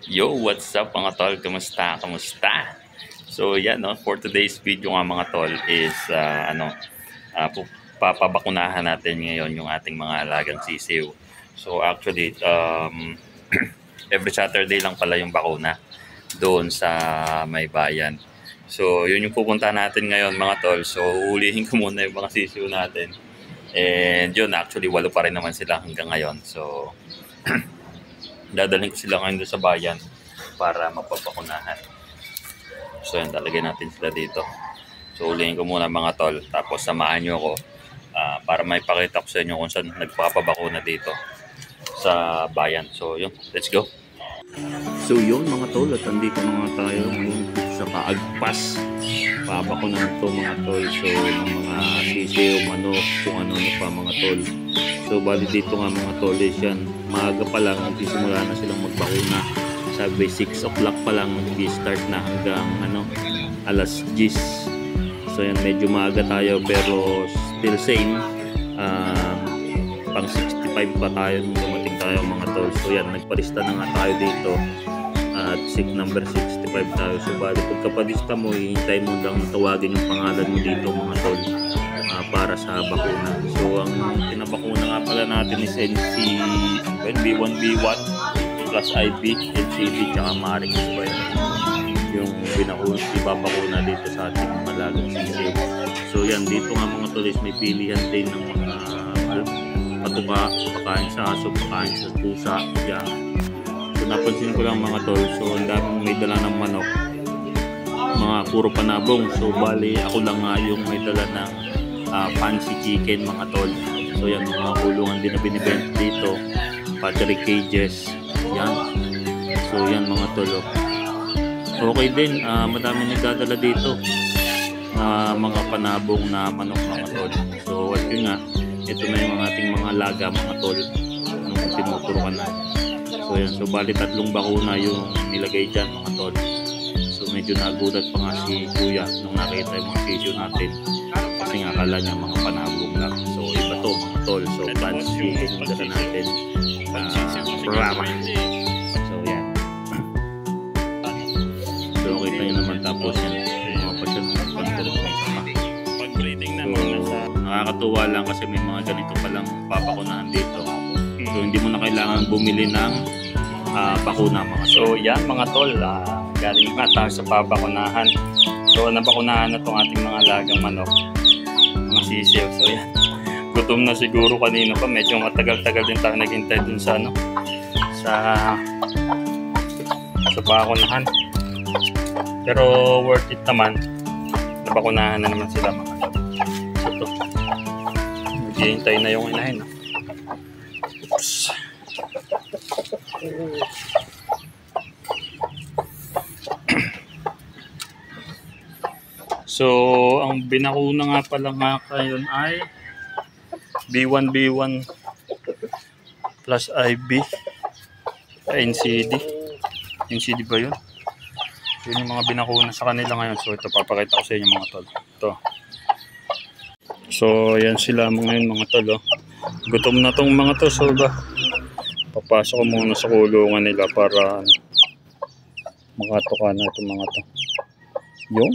Yo, what's up mga tol? Kamusta? Kamusta? So yan no, for today's video nga mga tol is papabakunahan natin ngayon yung ating mga alagang sisiw. So actually every Saturday lang pala yung bakuna doon sa may bayan. So yun yung pupunta natin ngayon mga tol. So ulihin ko muna yung mga sisiw natin. And yun, actually 8 pa rin naman sila hanggang ngayon. So dadalhin ko sila ngayon doon sa bayan para mapapakunahan. So yan, talagay natin sila dito. So ulihin ko muna mga tol, tapos samahan nyo ako para may pakita ko sa inyo kung saan nagpapabakuna dito sa bayan. So yun, let's go. So yun mga tol, at andito na nga tayo ngayon sa Kaagpas. Pabakunahan to mga tol. So yung mga sisiw, manok, kung ano pa mga tol. So bali dito nga mga tol is yan, maaga pa lang nagsisimula na silang magbakuna. Sabi 6 o'clock pa lang nag-start na hanggang alas 10. So yan, medyo maaga tayo pero still same. Pang 65 pa tayo nung dumating tayo mga tol. So yan, nagparista na nga tayo dito at number 65 tayo. So bali pagkaparista mo, hihintay mo lang tawagin yung pangalan mo dito mga tol para sa bakuna. So ang pinabakuna nga pala natin is B1, B1 plus IB, NCD, tsaka Marix ba yun? Yung ibabakuna dito sa ating mga alagang sisiw. So yan, dito nga mga tulis may pilihan din ng mga patuka, pakain sa aso, pakain sa pusa, yan. So napansin ko lang mga tol, so ang daming may dala ng manok, mga puro panabong. So bali ako lang nga yung may dala ng fancy chicken mga tol. So yan, mga kulungan din na binibenta dito, battery cages, yan. So yan mga tol, okay din, madami nagdadala dito mga panabong na manok mga tol. So at yun nga, ito na yung ating mga alaga mga tol nung tinuturuan na. So yan, so bali 3 bakuna yung nilagay dyan mga tol. So medyo nagulat pa nga si kuya nung nakita yung mga video natin, kasi nga akala niya mga panabong lang. So iba to mga tol. So fancy yung magdala natin programa. So yan, so kita nyo naman. Tapos yan, yung mga pasyon ng pagdala may isa pa. So nakakatuwa lang kasi may mga ganito palang papakunahan dito. So hindi mo na kailangan bumili ng bakuna mga tol. So yan mga tol, galing nga tayo sa pabakunahan. So nabakunahan na itong ating mga alagang manok, mga sisiw. So yan, gutom na siguro kanina pa, medyo matagal-tagal din tayo naghintay dun sa sa bakunahan. Pero worth it naman, nabakunahan na naman sila mga tol. So ito, naghihintay na yung inahin. Oops. So ang binakuna nga pala nga ngayon ay B1 plus IB, NCD ba yun? Yun yung mga binakuna sa kanila ngayon. So ito, papakita ko sa inyo mga tol. Ito. So yan sila ngayon mga tol. Gutom na tong mga to. So papasok ko muna sa kulungan nila para makatuka na itong mga to. Yung